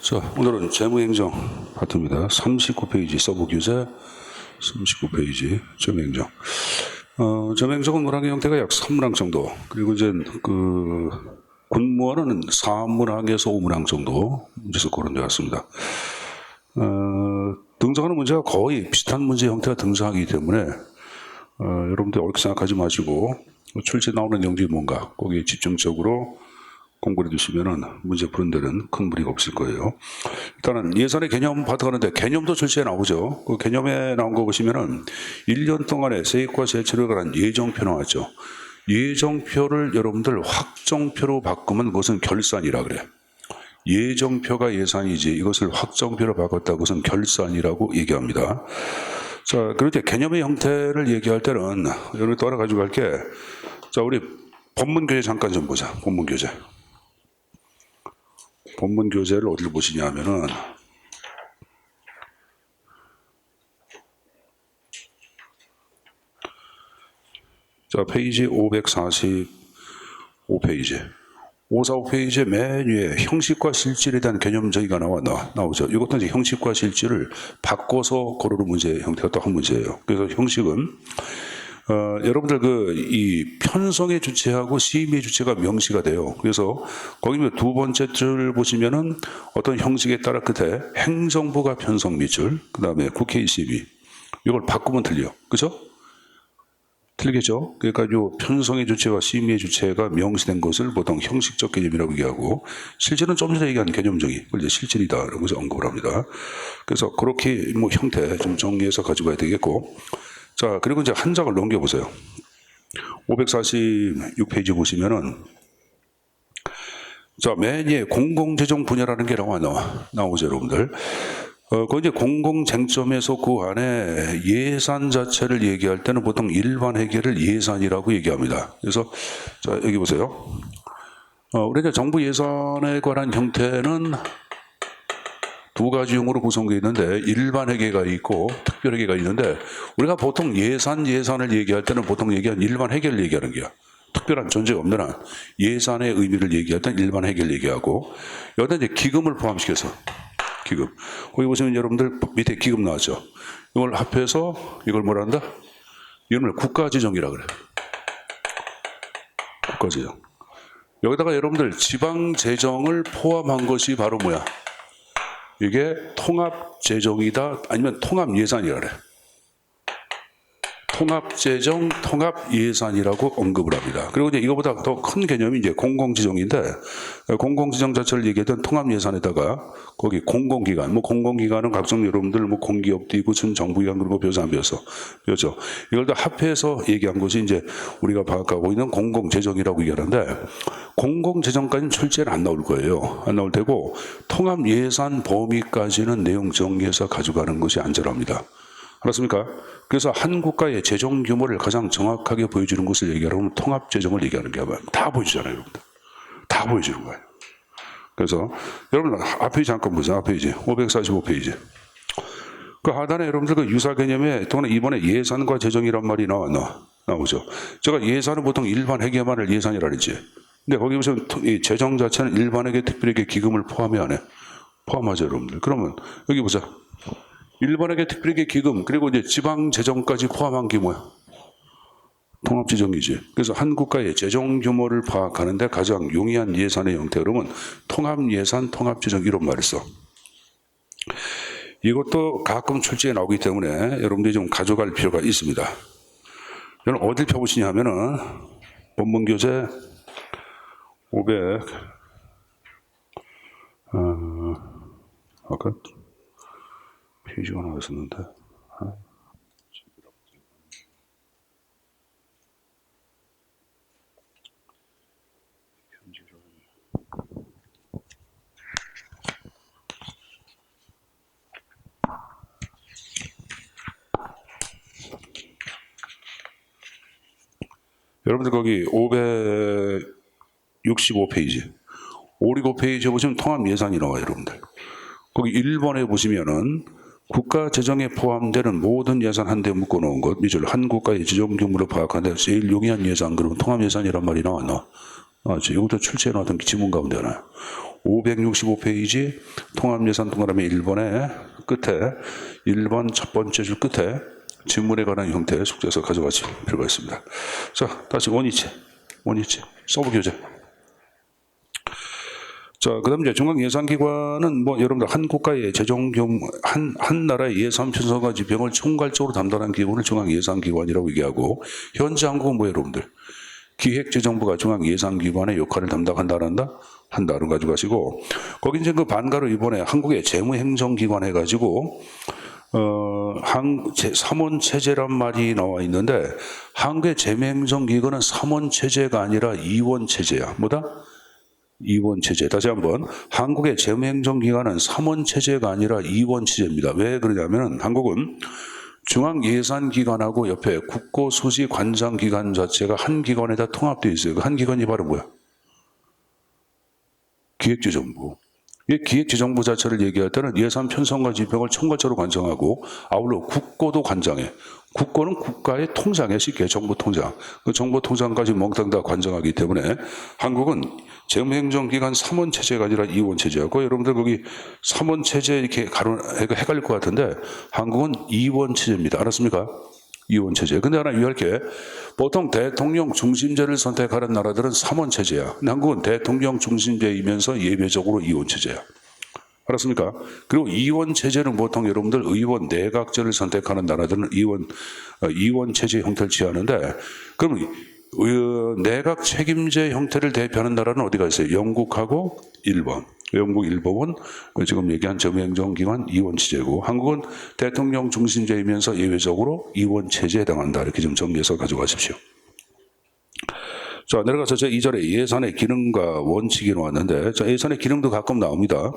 자, 오늘은 재무행정 파트입니다. 39페이지 서부 교재 39페이지 재무행정. 재무행정은 문항의 형태가 약 3문항 정도. 그리고 이제 군무원은 4문항에서 5문항 정도 문제에서 고른되어 왔습니다. 등장하는 문제가 거의 비슷한 문제 형태가 등장하기 때문에 여러분들 어렵게 생각하지 마시고 출제 나오는 내용들이 뭔가 거기에 집중적으로 공부해 두시면은 문제 푸는 데는 큰 무리가 없을 거예요. 일단은 예산의 개념 받아가는데 개념도 출제에 나오죠. 그 개념에 나온 거 보시면은 1년 동안의 세입과 세출에 관한 예정표 나왔죠. 예정표를 여러분들 확정표로 바꾸면 그것은 결산이라 그래. 예정표가 예산이지 이것을 확정표로 바꿨다고 그것은 결산이라고 얘기합니다. 자, 그런데 개념의 형태를 얘기할 때는 여러분 따라 가지고 갈게. 자, 우리 본문 교재 잠깐 좀 보자. 본문 교재. 본문 교재를 어디를 보시냐 하면은 자, 페이지 545페이지 545페이지 맨 위에 형식과 실질에 대한 개념 저희가 나오죠. 이것도 이제 형식과 실질을 바꿔서 고르는 문제 형태가 또 한 문제예요. 그래서 형식은 여러분들 이 편성의 주체하고 시임의 주체가 명시가 돼요. 그래서 거기 두 번째 줄 보시면은 어떤 형식에 따라 끝에 행정부가 편성 밑줄, 그 다음에 국회의 시임, 이걸 바꾸면 틀려. 그죠? 틀리겠죠? 그러니까 요 편성의 주체와 시임의 주체가 명시된 것을 보통 형식적 개념이라고 얘기하고, 실제는 좀 전에 얘기한 개념적인, 그걸 이제 실질이다라고 해서 언급을 합니다. 그래서 그렇게 뭐 형태 좀 정리해서 가지고 가야 되겠고, 자, 그리고 이제 한 장을 넘겨보세요. 546페이지 보시면은, 자, 맨 위에 공공재정 분야라는 게 나오죠, 여러분들. 그 이제 공공쟁점에서 그 안에 예산 자체를 얘기할 때는 보통 일반 회계를 예산이라고 얘기합니다. 그래서, 자, 여기 보세요. 우리 이제 정부 예산에 관한 형태는 두 가지형으로 구성되어 있는데 일반 회계가 있고 특별 회계가 있는데 우리가 보통 예산을 얘기할 때는 보통 얘기한 일반 회계를 얘기하는 거야. 특별한 존재가 없는 한 예산의 의미를 얘기할 때는 일반 회계를 얘기하고 여기다 이제 기금을 포함시켜서 기금. 거기 보시면 여러분들 밑에 기금 나왔죠. 이걸 합해서 이걸 뭐라 한다? 이걸 국가재정이라 그래. 국가재정. 여기다가 여러분들 지방재정을 포함한 것이 바로 뭐야? 이게 통합재정이다 아니면 통합예산이라 그래. 통합재정, 통합예산이라고 언급을 합니다. 그리고 이제 이거보다 더 큰 개념이 이제 공공지정인데 공공지정 자체를 얘기했던 통합예산에다가 거기 공공기관, 뭐 공공기관은 각종 여러분들 뭐 공기업도 있고 정부기관 그리고 배워서 안 배웠어. 배웠죠. 이걸 다 합해서 얘기한 것이 이제 우리가 봐가고 있는 공공재정이라고 얘기하는데 공공재정까지는 출제는 안 나올 거예요. 안 나올 테고 통합예산 범위까지는 내용 정리해서 가져가는 것이 안전합니다. 알았습니까? 그래서 한 국가의 재정 규모를 가장 정확하게 보여주는 것을 얘기하면 통합재정을 얘기하는 게 다 보여주잖아요, 여러분들. 다 보여주는 거예요. 그래서 여러분 앞에 잠깐 보세요. 앞페이지 545페이지. 그 하단에 여러분들 그 유사 개념에 또는 이번에 예산과 재정이란 말이 나오죠. 제가 예산은 보통 일반 회계만을 예산이라 그랬지. 근데 거기 보시면 이 재정 자체는 일반 회계, 특별회계, 기금을 포함해 안 해? 포함하죠, 여러분들. 그러면 여기 보자. 일반회계, 특별회계, 기금 그리고 이제 지방 재정까지 포함한 게 뭐야? 통합재정이지. 그래서 한 국가의 재정 규모를 파악하는데 가장 용이한 예산의 형태 그러면 통합예산, 통합재정 이런 말을 써. 이것도 가끔 출제에 나오기 때문에 여러분들이 좀 가져갈 필요가 있습니다. 여러분 어딜 펴보시냐 하면은 본문교재 500 아까 페이지가 나왔었는데 여러분들 거기 565페이지 565페이지에 보시면 통합예산이 나와요, 여러분들. 거기 1번에 보시면은 국가 재정에 포함되는 모든 예산 한데 묶어놓은 것, 밑줄 한 국가의 재정 규모를 파악하는데 제일 용이한 예산, 그러면 통합예산이란 말이 나왔나? 이것도 출제해 놨던 지문 가운데 하나. 565페이지 통합예산 동그라미 1번의 끝에 1번 첫 번째 줄 끝에 지문에 관한 형태의 숙제에서 가져가실 필요가 있습니다. 자, 다시 원위치 서브 교재. 자, 그다음 이제 중앙예산기관은 뭐 여러분들 한 국가의 재정 한 나라의 예산 편성과 집행을 총괄적으로 담당하는 기관을 중앙예산기관이라고 얘기하고, 현재 한국은 뭐 여러분들 기획재정부가 중앙예산기관의 역할을 담당한다는 걸 가지고, 거기 이제 그 반가로 이번에 한국의 재무행정기관 해가지고 삼원체제란 말이 나와 있는데, 한국의 재무행정기관은 삼원체제가 아니라 이원체제야. 뭐다? 이원체제. 다시 한번, 한국의 재무행정기관은 삼원체제가 아니라 이원체제입니다. 왜 그러냐면 한국은 중앙예산기관하고 옆에 국고수지관장기관 자체가 한 기관에다 통합되어 있어요. 그 한 기관이 바로 뭐야? 기획재정부. 이 기획재정부 자체를 얘기할 때는 예산 편성과 집행을 총괄적으로 관장하고, 아울러 국고도 관장해. 국고는 국가의 통장에 쉽게 정부 통장. 그 정부 통장까지 몽땅 다 관장하기 때문에 한국은 재무행정기관 3원체제가 아니라 2원체제하고, 여러분들 거기 3원체제 이렇게 헷갈릴 것 같은데 한국은 2원체제입니다. 알았습니까? 2원체제. 근데 하나 유의할 게, 보통 대통령 중심제를 선택하는 나라들은 3원체제야. 근데 한국은 대통령 중심제이면서 예외적으로 2원체제야. 알았습니까? 그리고 2원체제는 보통 여러분들 의원 내각제를 선택하는 나라들은 2원체제 형태를 취하는데, 그럼 내각 책임제 형태를 대표하는 나라는 어디가 있어요? 영국하고 일본. 영국, 일본은 지금 얘기한 재무행정기관 2원체제고, 한국은 대통령 중심제이면서 예외적으로 2원체제에 해당한다. 이렇게 좀 정리해서 가져가십시오. 자, 내려가서 제 2절에 예산의 기능과 원칙이 나왔는데, 자, 예산의 기능도 가끔 나옵니다.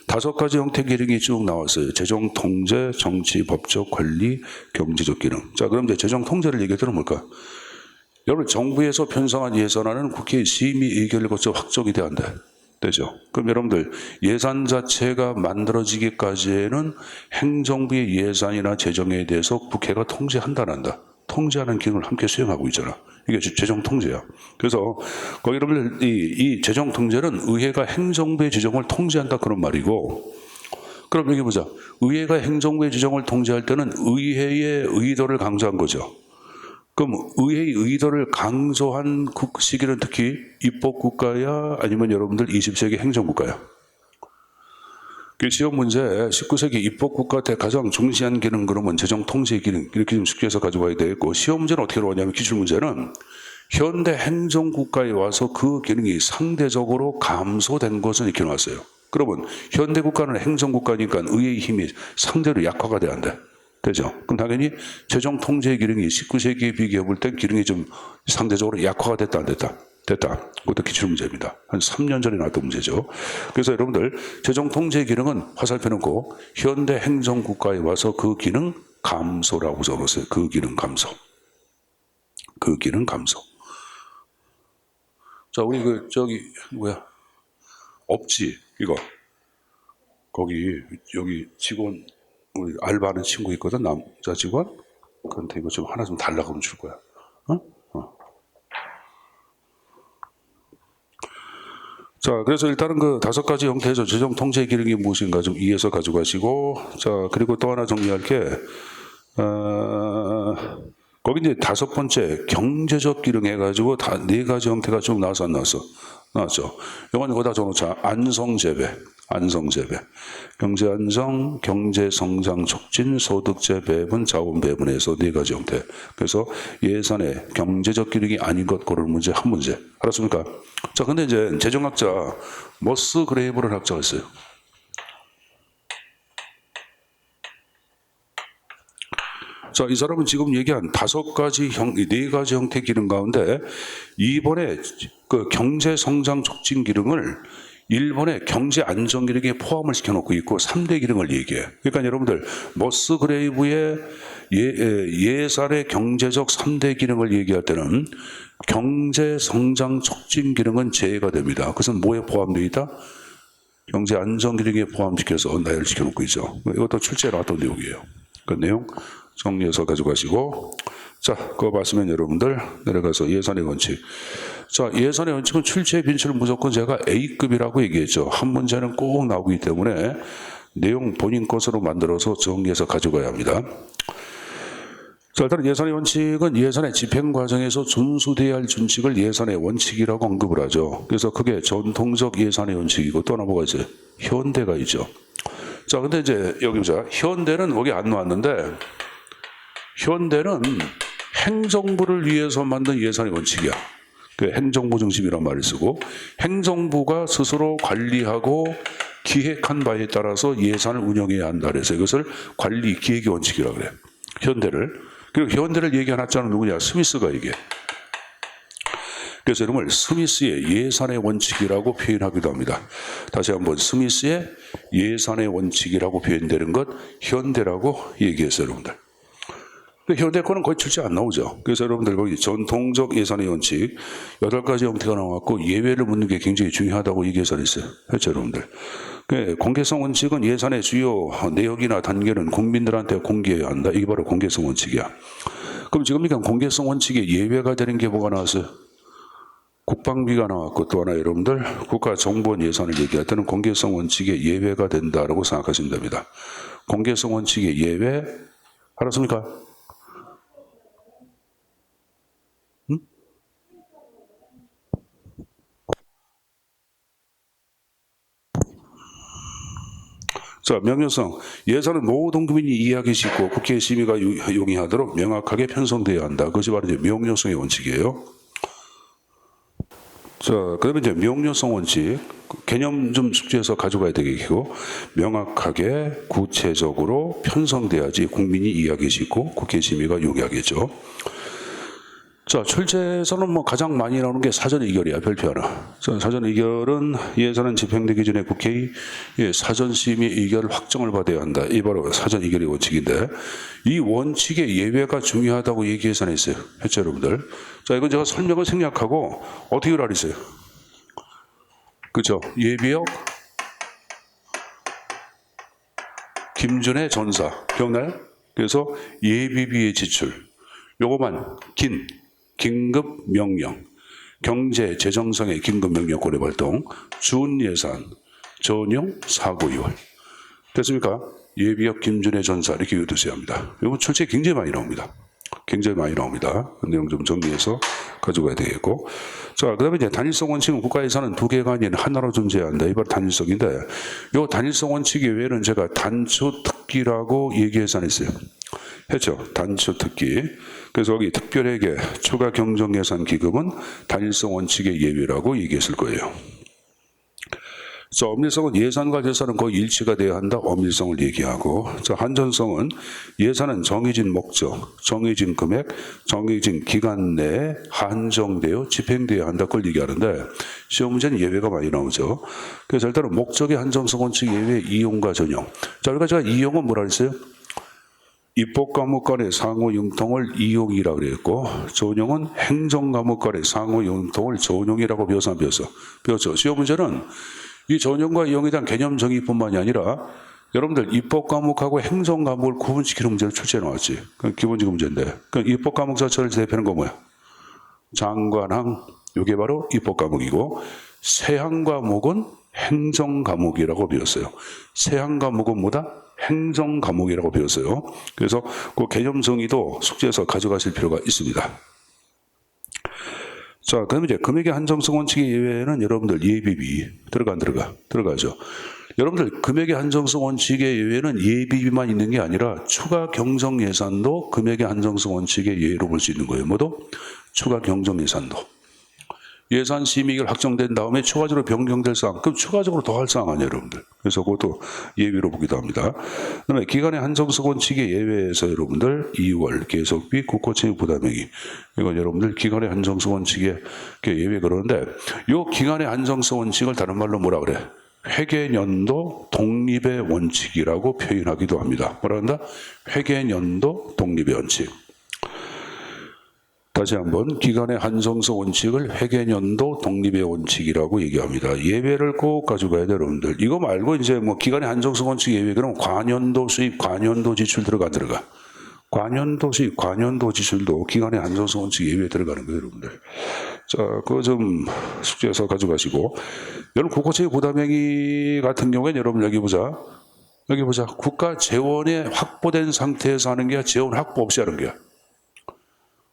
5가지 형태 기능이 쭉 나왔어요. 재정 통제, 정치, 법적 관리, 경제적 기능. 자, 그럼 이제 재정 통제를 얘기하면 뭘까? 여러분, 정부에서 편성한 예산안은 국회의 심의 의결을 거쳐 확정이 돼야 한다. 되죠. 그럼 여러분들 예산 자체가 만들어지기까지에는 행정부의 예산이나 재정에 대해서 국회가 통제한다. 통제하는 기능을 함께 수행하고 있잖아. 이게 재정 통제야. 그래서 거기 여러분들 이 재정 통제는 의회가 행정부의 재정을 통제한다 그런 말이고, 그럼 여기 보자. 의회가 행정부의 재정을 통제할 때는 의회의 의도를 강조한 거죠. 그럼 의회의 의도를 강조한 시기는 특히 입법국가야 아니면 여러분들 20세기 행정국가야? 그 시험 문제 19세기 입법국가 때 가장 중시한 기능 그러면 재정 통제 기능, 이렇게 좀 숙제해서 가져와야 되겠고, 시험 문제는 어떻게 나오냐면 기출 문제는 현대 행정국가에 와서 그 기능이 상대적으로 감소된 것은 이렇게 나왔어요. 그러면 현대 국가는 행정국가니까 의회의 힘이 상대로 약화가 돼야 한대. 되죠? 그럼 당연히 재정 통제 기능이 19세기에 비교해 볼 때 기능이 좀 상대적으로 약화가 됐다 안 됐다? 됐다. 그것도 기출 문제입니다. 한 3년 전에 나왔던 문제죠. 그래서 여러분들 재정 통제 기능은 화살표 놓고 현대 행정 국가에 와서 그 기능 감소라고 적었어요. 그 기능 감소. 그 기능 감소. 자, 우리 업지 이거 거기 여기 직원 우리 알바하는 친구 있거든, 남자 직원. 그런데 이거 좀 하나 좀 달라고 하면 줄 거야. 자, 그래서 일단은 그 5가지 형태에서 재정 통제 기능이 무엇인가 좀 이해해서 가져가시고, 자, 그리고 또 하나 정리할 게, 거기 이제 5번째 경제적 기능 해가지고 4가지 형태가 좀 나와서 안 나왔어? 나왔죠. 이건 거기다 적어놓자. 안성재배. 경제안정, 경제성장 촉진, 소득재배분, 자원배분에서 4가지 형태. 그래서 예산의 경제적 기능이 아닌 것 고르는 문제 한 문제. 알았습니까? 자, 근데 이제 재정학자 머스 그레이브라는 학자가 있어요. 자, 이 사람은 지금 얘기한 4가지 4가지 형태 기능 가운데 이번에 그 경제성장 촉진 기능을 일본의 경제 안정 기능에 포함을 시켜놓고 있고 3대 기능을 얘기해. 그러니까 여러분들 머스 그레이브의 예산의 경제적 3대 기능을 얘기할 때는 경제 성장 촉진 기능은 제외가 됩니다. 그것은 뭐에 포함되어 있다? 경제 안정 기능에 포함시켜서 나열시켜 놓고 있죠. 이것도 출제에 나왔던 내용이에요. 그 내용 정리해서 가져가시고, 자, 그거 봤으면 여러분들 내려가서 예산의 원칙. 자, 예산의 원칙은 출처의 빈출을 무조건 제가 A급이라고 얘기했죠. 한 문제는 꼭 나오기 때문에 내용 본인 것으로 만들어서 정리해서 가져가야 합니다. 자, 일단 예산의 원칙은 예산의 집행 과정에서 준수돼야 할 준칙을 예산의 원칙이라고 언급을 하죠. 그래서 그게 전통적 예산의 원칙이고 또 하나 뭐가 있어요? 현대가 있죠. 자, 근데 이제 여기 보자. 현대는 여기 안 나왔는데 현대는 행정부를 위해서 만든 예산의 원칙이야. 그 행정부 중심이란 말을 쓰고 행정부가 스스로 관리하고 기획한 바에 따라서 예산을 운영해야 한다. 그래서 이것을 관리 기획의 원칙이라고 그래요. 현대를. 그리고 현대를 얘기한 학자는 누구냐? 스미스가 얘기해. 그래서 이름을 스미스의 예산의 원칙이라고 표현하기도 합니다. 다시 한번 스미스의 예산의 원칙이라고 표현되는 것 현대라고 얘기했어요, 여러분들. 현대 거는 거의 출제 안 나오죠. 그래서 여러분들 거기 전통적 예산의 원칙 8가지 형태가 나왔고 예외를 묻는 게 굉장히 중요하다고 이 계산이 있어요. 그렇죠, 여러분들. 공개성 원칙은 예산의 주요 내역이나 단계는 국민들한테 공개해야 한다. 이게 바로 공개성 원칙이야. 그럼 지금 공개성 원칙에 예외가 되는 게 뭐가 나왔어요? 국방비가 나왔고 또 하나 여러분들 국가정보원 예산을 얘기할 때는 공개성 원칙에 예외가 된다라고 생각하시면 됩니다. 공개성 원칙의 예외 알았습니까? 자, 명료성. 예산은 모든 국민이 이해하기 쉽고 국회 심의가 용이하도록 명확하게 편성되어야 한다. 그것이 바로 이제 명료성의 원칙이에요. 자, 그러면 이제 명료성 원칙. 개념 좀 숙지해서 가져가야 되겠고, 명확하게 구체적으로 편성돼야지 국민이 이해하기 쉽고 국회 심의가 용이하겠죠. 자, 출제에서는 뭐 가장 많이 나오는 게 사전 의결이야, 별표 하나. 자, 사전 의결은 예산은 집행되기 전에 국회의 사전 심의 의결 확정을 받아야 한다. 이 바로 사전 의결의 원칙인데, 이 원칙의 예외가 중요하다고 얘기해서 했어요. 했죠, 여러분들? 자, 이건 제가 설명을 생략하고 어떻게 알았어요? 그죠? 예비역 김준의 전사 기억나요? 그래서 예비비의 지출 요거만 긴급 명령, 경제 재정상의 긴급 명령 고려 발동, 준 예산, 전용 사고 이월. 됐습니까? 예비역 김준의 전사 이렇게 외우셔야 합니다. 이거 출제 굉장히 많이 나옵니다. 굉장히 많이 나옵니다. 그 내용 좀 정리해서 가져가야 되겠고. 자, 그 다음에 이제 단일성 원칙은 국가예산은 두 개가 아닌 하나로 존재해야 한다. 이 바로 단일성인데, 이 단일성 원칙 외에는 제가 단초 특기라고 얘기해서 안 했어요. 했죠? 단초 특기. 그래서 여기 특별회계 추가 경정 예산 기금은 단일성 원칙의 예외라고 얘기했을 거예요. 자, 엄밀성은 예산과 예산은 거의 일치가 돼야 한다. 엄밀성을 얘기하고, 자, 한전성은 예산은 정해진 목적, 정해진 금액, 정해진 기간 내에 한정되어 집행돼야 한다. 그걸 얘기하는데 시험 문제는 예외가 많이 나오죠. 그래서 일단은 목적의 한정성 원칙 예외 이용과 전용. 자, 그러니까 제가 이용은 뭐라 그랬어요? 입법 과목 간의 상호 융통을 이용이라고 그랬고, 전용은 행정 과목 간의 상호 융통을 전용이라고 배워서 안 배웠어. 배웠죠. 시험 문제는 이 전용과 이용에 대한 개념 정의뿐만이 아니라 여러분들 입법 과목하고 행정 과목을 구분시키는 문제를 출제해 나왔지. 그건 기본적인 문제인데. 그럼 입법 과목 자체를 대표하는 건 뭐야? 장관항. 이게 바로 입법 과목이고, 세항 과목은 행정 과목이라고 배웠어요. 세항 과목은 뭐다? 행정 과목이라고 배웠어요. 그래서 그 개념 정의도 숙제에서 가져가실 필요가 있습니다. 자, 그럼 이제 금액의 한정성 원칙의 예외는 여러분들 예비비 들어가 안 들어가? 들어가죠. 여러분들 금액의 한정성 원칙의 예외는 예비비만 있는 게 아니라 추가 경정 예산도 금액의 한정성 원칙의 예외로 볼 수 있는 거예요. 뭐도? 추가 경정 예산도. 예산 심의가 확정된 다음에 추가적으로 변경될 사항, 그럼 추가적으로 더 할 사항 아니에요, 여러분들. 그래서 그것도 예외로 보기도 합니다. 그다음에 기간의 한정성 원칙의 예외에서 여러분들 2월 계속비 국고채무 부담액이, 이건 여러분들 기간의 한정성 원칙의 예외 그러는데, 이 기간의 한정성 원칙을 다른 말로 뭐라 그래? 회계연도 독립의 원칙이라고 표현하기도 합니다. 뭐라 한다? 회계연도 독립의 원칙. 다시 한번 기간의 한정성 원칙을 회계연도 독립의 원칙이라고 얘기합니다. 예외를 꼭 가져가야 돼요, 여러분들. 이거 말고 이제 뭐 기간의 한정성 원칙 예외, 그럼 관연도 수입, 관연도 지출 들어가. 관연도시, 관연도 지출도 기간의 안정성 원칙 예외에 들어가는 거예요, 여러분들. 자, 그거 좀 숙제해서 가져가시고. 여러분, 국고채의 부담행위 같은 경우에는 여러분 여기 보자. 여기 보자. 국가 재원이 확보된 상태에서 하는 게 재원 확보 없이 하는 게.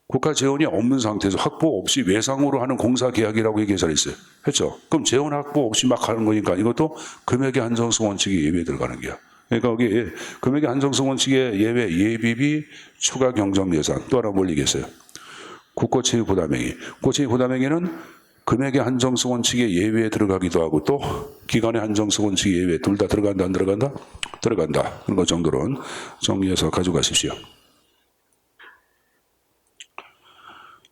국가 재원이 없는 상태에서 확보 없이 외상으로 하는 공사 계약이라고 얘기해 있어요. 했죠? 그럼 재원 확보 없이 막 하는 거니까 이것도 금액의 한정성 원칙이 예외에 들어가는 거야. 그러니까 여기 금액의 한정성 원칙의 예외, 예비비, 추가 경정 예산. 또 하나 뭘 얘기했어요? 국고채의 부담행위. 국고채의 부담행위는 금액의 한정성 원칙의 예외에 들어가기도 하고 또 기간의 한정성 원칙 예외 둘 다 들어간다 안 들어간다? 들어간다. 그런 것 정도는 정리해서 가져가십시오.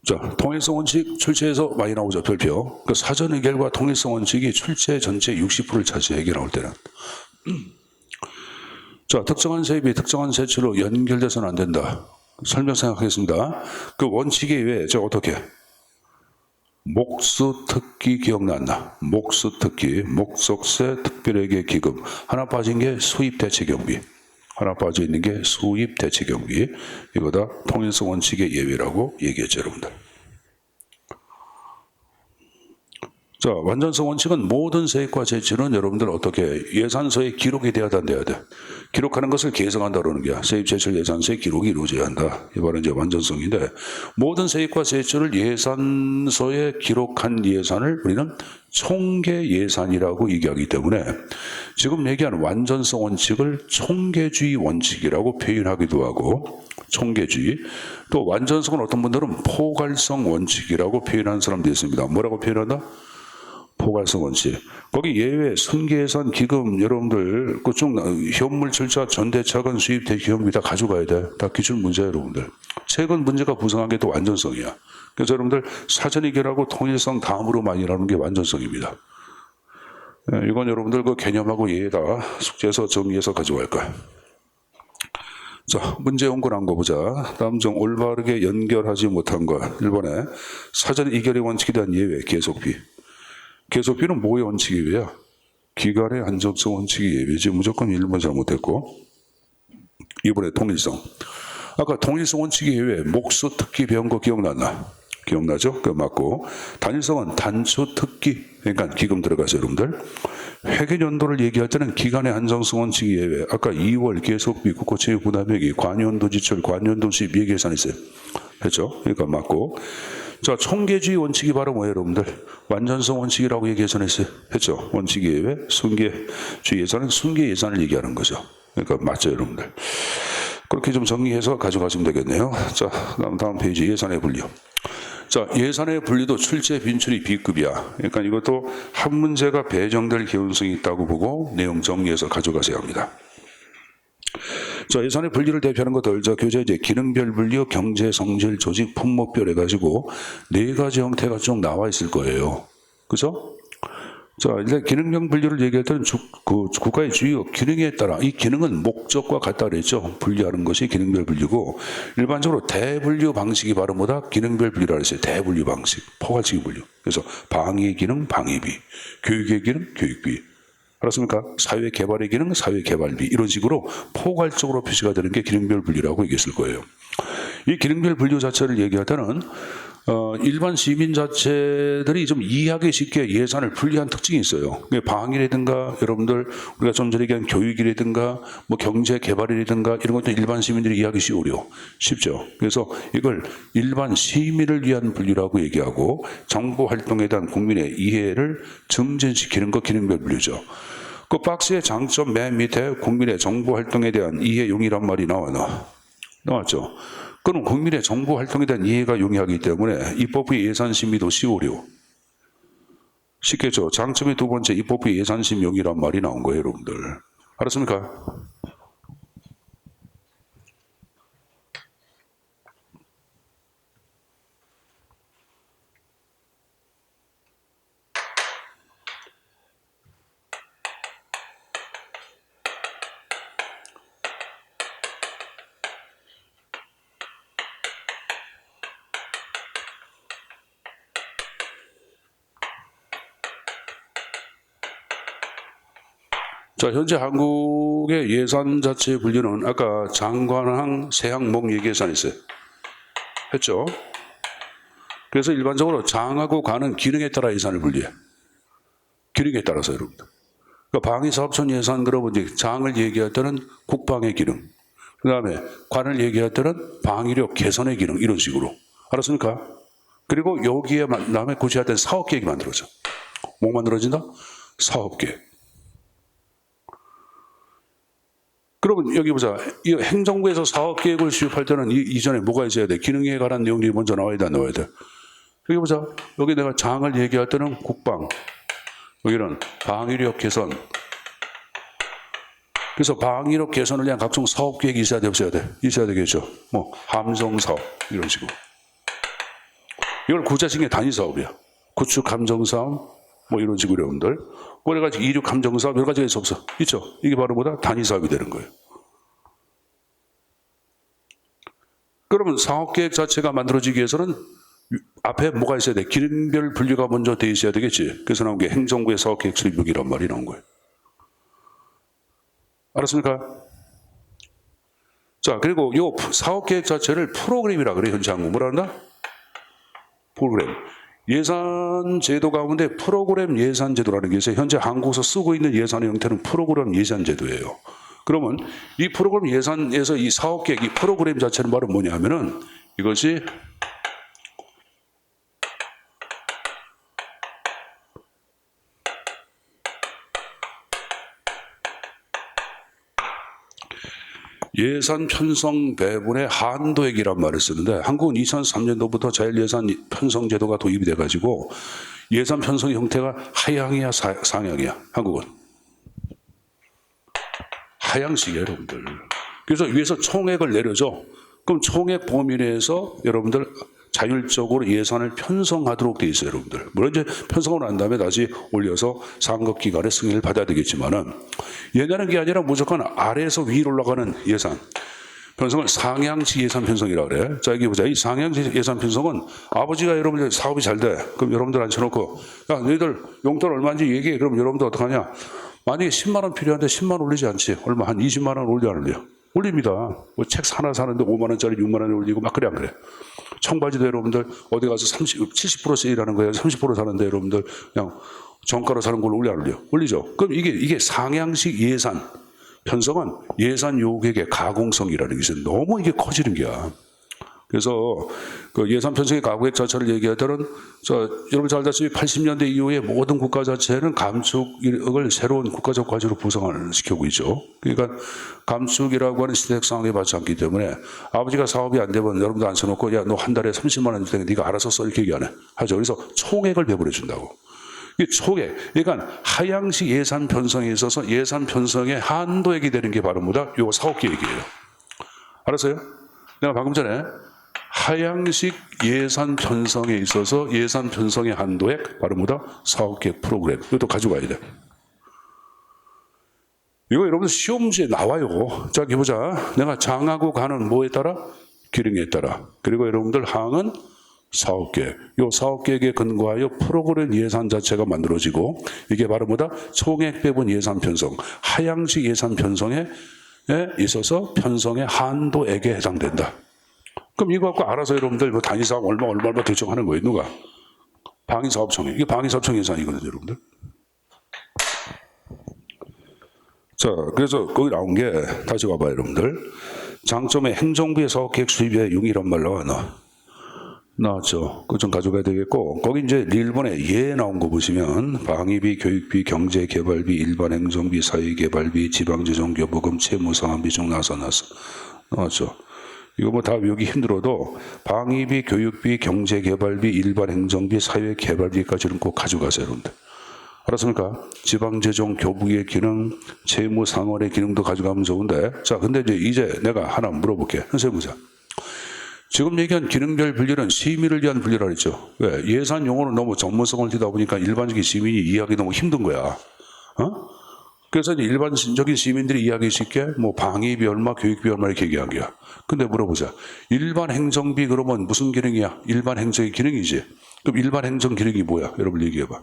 자, 통일성 원칙 출제에서 많이 나오죠, 별표. 그 사전 의결과 통일성 원칙이 출제 전체 60%를 차지해 이게 나올 때는. 자, 특정한 세입이 특정한 세출로 연결돼서는 안 된다. 설명 생각하겠습니다. 그 원칙에 의해 저 어떻게? 목수특기 기억났나? 목수특기, 목적세 특별회계 기금. 하나 빠진 게 수입대체경비. 하나 빠져 있는 게 수입대체경비. 이거다 통일성 원칙의 예외라고 얘기했죠, 여러분들. 자, 완전성 원칙은 모든 세액과 세출은 여러분들 어떻게 예산서에 기록이 돼야 돼야 돼. 기록하는 것을 계승한다 그러는 거야. 세입 제출 예산서에 기록이 이루어져야 한다. 이 말은 이제 완전성인데 모든 세액과 세출을 예산서에 기록한 예산을 우리는 총계 예산이라고 얘기하기 때문에 지금 얘기하는 완전성 원칙을 총계주의 원칙이라고 표현하기도 하고 총계주의 또 완전성은 어떤 분들은 포괄성 원칙이라고 표현하는 사람도 있습니다. 뭐라고 표현한다? 포괄성 원칙. 거기 예외, 순계예산, 기금, 여러분들, 그쪽 현물 출자, 전대차건, 수입, 대기업비 다 가져가야 돼. 다 기출 문제야, 여러분들. 최근 문제가 부상한 게 또 완전성이야. 그래서 여러분들 사전 의결하고 통일성 다음으로 많이 나오는 게 완전성입니다. 이건 여러분들 그 개념하고 예에다 숙제에서 정리해서 가져갈 거야. 자, 문제 연구한 거 보자. 다음 중 올바르게 연결하지 못한 거. 1번에 사전 의결의 원칙에 대한 예외, 계속비. 계속비는 뭐의 원칙이 예외야? 기간의 안정성 원칙이 예외지. 무조건 1번 잘못했고. 이번에 통일성. 아까 통일성 원칙이 예외, 목수 특기 배운 거 기억났나? 기억나죠? 그거 맞고. 단일성은 단초 특기. 그러니까 기금 들어가죠, 여러분들. 회계연도를 얘기할 때는 기간의 안정성 원칙이 예외. 아까 2월 계속비, 국고채의 부담액이, 관연도 지출, 관연도 수입 얘기해서 있어요. 했죠? 그러니까 맞고. 자, 총계주의 원칙이 바로 뭐예요, 여러분들? 완전성 원칙이라고 얘기 예전했어요. 했죠? 원칙 예외, 순계주의 예산은 순계 예산을 얘기하는 거죠. 그러니까 맞죠, 여러분들? 그렇게 좀 정리해서 가져가시면 되겠네요. 자, 다음 페이지 예산의 분류. 자, 예산의 분류도 출제 빈출이 B급이야. 그러니까 이것도 한 문제가 배정될 개연성이 있다고 보고 내용 정리해서 가져가셔야 합니다. 자, 예산의 분류를 대표하는 것들, 자, 교재 이제 기능별 분류, 경제, 성질, 조직, 품목별 해가지고 4가지 형태가 쭉 나와 있을 거예요. 그죠? 자, 일단 기능형 분류를 얘기할 때는 국가의 주요 기능에 따라 이 기능은 목적과 같다 그랬죠. 분류하는 것이 기능별 분류고 일반적으로 대분류 방식이 바로 뭐다? 기능별 분류라 그랬어요. 대분류 방식, 포괄적인 분류. 그래서 방위의 기능, 방위비, 교육의 기능, 교육비. 알았습니까? 사회 개발의 기능, 사회 개발비. 이런 식으로 포괄적으로 표시가 되는 게 기능별 분류라고 얘기했을 거예요. 이 기능별 분류 자체를 얘기할 때는 일반 시민 자체들이 좀 이해하기 쉽게 예산을 분리한 특징이 있어요. 방위라든가 여러분들 우리가 좀 전에 얘기한 교육이라든가 뭐 경제 개발이라든가 이런 것도 일반 시민들이 이해하기 쉽죠. 그래서 이걸 일반 시민을 위한 분류라고 얘기하고 정보 활동에 대한 국민의 이해를 증진시키는 거 기능별 분류죠. 그 박스의 장점 맨 밑에 국민의 정보 활동에 대한 이해 용이란 말이 나왔죠. 그럼 국민의 정보 활동에 대한 이해가 용이하기 때문에 입법부의 예산 심의도 쉬우려. 쉽겠죠. 장점의 두 번째 입법부의 예산 심의 용이란 말이 나온 거예요, 여러분들. 알았습니까? 자, 현재 한국의 예산 자체 분류는 아까 장관항, 세항목 얘기해서 했어요. 했죠? 그래서 일반적으로 장하고 관은 기능에 따라 예산을 분류해. 기능에 따라서 여러분들. 그러니까 방위사업청 예산 그러면 이제 장을 얘기할 때는 국방의 기능, 그 다음에 관을 얘기할 때는 방위력 개선의 기능 이런 식으로. 알았습니까? 그리고 여기에 다음에 구체할 때는 사업계획이 만들어져. 뭐 만들어진다? 사업계획. 그러면 여기 보자. 이 행정부에서 사업계획을 수립할 때는 이전에 뭐가 있어야 돼? 기능에 관한 내용들이 먼저 나와야 돼, 안 나와야 돼? 여기 보자. 여기 내가 장을 얘기할 때는 국방, 여기는 방위력 개선. 그래서 방위력 개선을 위한 각종 사업계획이 있어야 돼, 없어야 돼? 있어야 되겠죠. 뭐 함정사업 이런 식으로. 이걸 구체적인 단위사업이야. 구축 함정사업 뭐 이런 식으로 여러분들. 여러 가지 이륙 함정사업 여러 가지가 있어 없어? 있죠. 이게 바로 뭐다? 단위사업이 되는 거예요. 그러면 사업계획 자체가 만들어지기 위해서는 앞에 뭐가 있어야 돼? 기능별 분류가 먼저 돼 있어야 되겠지. 그래서 나온 게 행정부의 사업계획 수립력이란 말이 나온 거예요. 알았습니까? 자, 그리고 이 사업계획 자체를 프로그램이라 그래, 현재 한국. 뭐라 한다? 프로그램. 예산 제도 가운데 프로그램 예산 제도라는 게 있어요. 현재 한국에서 쓰고 있는 예산의 형태는 프로그램 예산 제도예요. 그러면 이 프로그램 예산에서 이 사업계획, 이 프로그램 자체는 바로 뭐냐 하면은 이것이 예산 편성 배분의 한도액이란 말을 쓰는데 한국은 2003년도부터 자율예산 편성 제도가 도입이 돼가지고 예산 편성 형태가 하향이야 상향이야. 한국은 하향식이에요, 여러분들. 그래서 위에서 총액을 내려줘. 그럼 총액 범위 내에서 여러분들 자율적으로 예산을 편성하도록 돼 있어요, 여러분들. 물론 이제 편성을 한 다음에 다시 올려서 상급기관의 승인을 받아야 되겠지만은 얘네는 게 아니라 무조건 아래에서 위로 올라가는 예산 편성을 상향식 예산 편성이라고 그래. 자, 여기 보자. 이 상향식 예산 편성은 아버지가 여러분들 사업이 잘 돼. 그럼 여러분들 앉혀놓고 야, 너희들 용돈 얼마인지 얘기해. 그럼 여러분들 어떡하냐? 만약에 10만 원 필요한데 10만 원 올리지 않지. 얼마 한 20만 원 올려 안 올려? 올립니다. 뭐 책 하나 사는데 5만 원짜리 6만 원에 올리고 막 그래 안 그래? 청바지도 여러분들 어디 가서 70% 세일하는 거예요. 30% 사는데 여러분들 그냥 정가로 사는 걸로 올려 안 올려? 올리죠. 그럼 이게 상향식 예산 편성은 예산 요객의 가공성이라는 게 있어요. 너무 이게 커지는 게야. 그래서 그 예산 편성의 가공액 자체를 얘기할 때는 여러분 잘 아시다시피 80년대 이후에 모든 국가 자체는 감축을 새로운 국가적 과제로 부상을 시키고 있죠. 그러니까 감축이라고 하는 시대적 상황에 맞지 않기 때문에 아버지가 사업이 안 되면 여러분들 앉혀놓고 야, 너 한 달에 30만 원 줄 테니까 네가 알아서 써 이렇게 얘기 안 해. 하죠. 그래서 총액을 배분해 준다고. 이 총액, 그러니까 하향식 예산 편성에 있어서 예산 편성의 한도액이 되는 게 바로 뭐다? 요 사업계획이에요. 알았어요? 내가 방금 전에 하향식 예산 편성에 있어서 예산 편성의 한도액 바로 뭐다? 사업계획 프로그램. 이것도 가져가야 돼. 이거 여러분들 시험지에 나와요. 자, 여기 보자. 내가 장하고 관은 뭐에 따라? 기능에 따라. 그리고 여러분들 항은 사업계획. 이 사업계획에 근거하여 프로그램 예산 자체가 만들어지고 이게 바로 뭐다? 총액 배분 예산 편성. 하향식 예산 편성에 있어서 편성의 한도액에 해당된다. 그럼 이거 갖고 알아서 여러분들 뭐 단위사업 얼마 결정하는 거예요. 누가? 방위사업청이. 이게 방위사업청 예산이거든요, 여러분들. 자, 그래서 거기 나온 게 다시 봐봐요, 여러분들. 장점에 행정부의 사업계획 수립에 용이란 말 나왔죠. 그거 좀 가져가야 되겠고, 거기 이제 일본에 예 나온 거 보시면 방위비, 교육비, 경제개발비, 일반행정비, 사회개발비, 지방재정, 교부금, 채무상환비 중 나왔죠. 이거 뭐 다 외우기 힘들어도 방위비, 교육비, 경제개발비, 일반행정비, 사회개발비까지는 꼭 가져가세요, 여러분들. 알았습니까? 지방재정, 교부의 기능, 채무상환의 기능도 가져가면 좋은데, 자, 근데 이제 내가 하나 물어볼게. 선생님 보자. 지금 얘기한 기능별 분류는 시민을 위한 분류라 했죠. 왜? 예산 용어는 너무 전문성을 띠다 보니까 일반적인 시민이 이해하기 너무 힘든 거야. 그래서 이제 일반적인 시민들이 이해하기 쉽게 뭐 방위비 얼마, 교육비 얼마 이렇게 얘기한 거야. 근데 물어보자. 일반 행정비 그러면 무슨 기능이야? 일반 행정의 기능이지. 그럼 일반 행정 기능이 뭐야? 여러분 얘기해봐.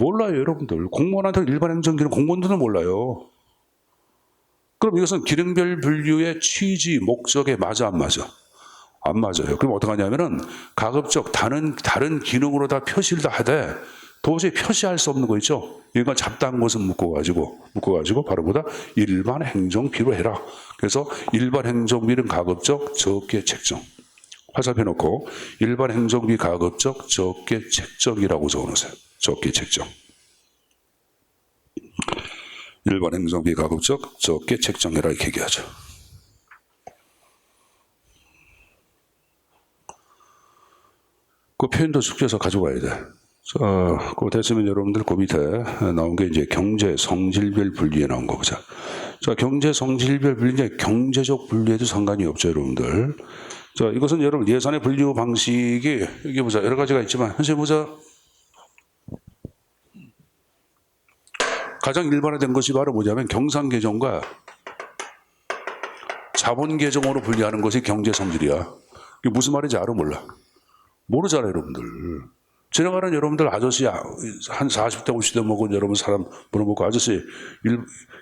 몰라요, 여러분들. 공무원한테 일반 행정기는 공무원들은 몰라요. 그럼 이것은 기능별 분류의 취지, 목적에 맞아, 안 맞아? 안 맞아요. 그럼 어떡하냐면은 가급적 다른 기능으로 다 표시를 다 하되 도저히 표시할 수 없는 거 있죠? 이건 잡다한 것은 묶어가지고 바로 보다 일반 행정비로 해라. 그래서 일반 행정비는 가급적 적게 책정. 화살표 놓고 일반 행정비 가급적 적게 책정이라고 적어놓으세요. 적게 책정. 일반 행정비 가급적 적게 책정해라 이렇게 얘기하죠. 그 표현도 숙제에서 가져가야 돼. 자, 그거 됐으면 여러분들 그 밑에 나온 게 이제 경제 성질별 분류에 나온 거 보자. 자, 경제 성질별 분류, 이제 경제적 분류에도 상관이 없죠, 여러분들. 자, 이것은 여러분 예산의 분류 방식이 여기 보자. 여러 가지가 있지만 현재 보자. 가장 일반화된 것이 바로 뭐냐면 경상계정과 자본계정으로 분류하는 것이 경제 성질이야. 이게 무슨 말인지 알아 몰라? 모르잖아요, 여러분들. 지나가는 여러분들 아저씨 한 40대 50대 먹은 여러분 사람 물어보고 아저씨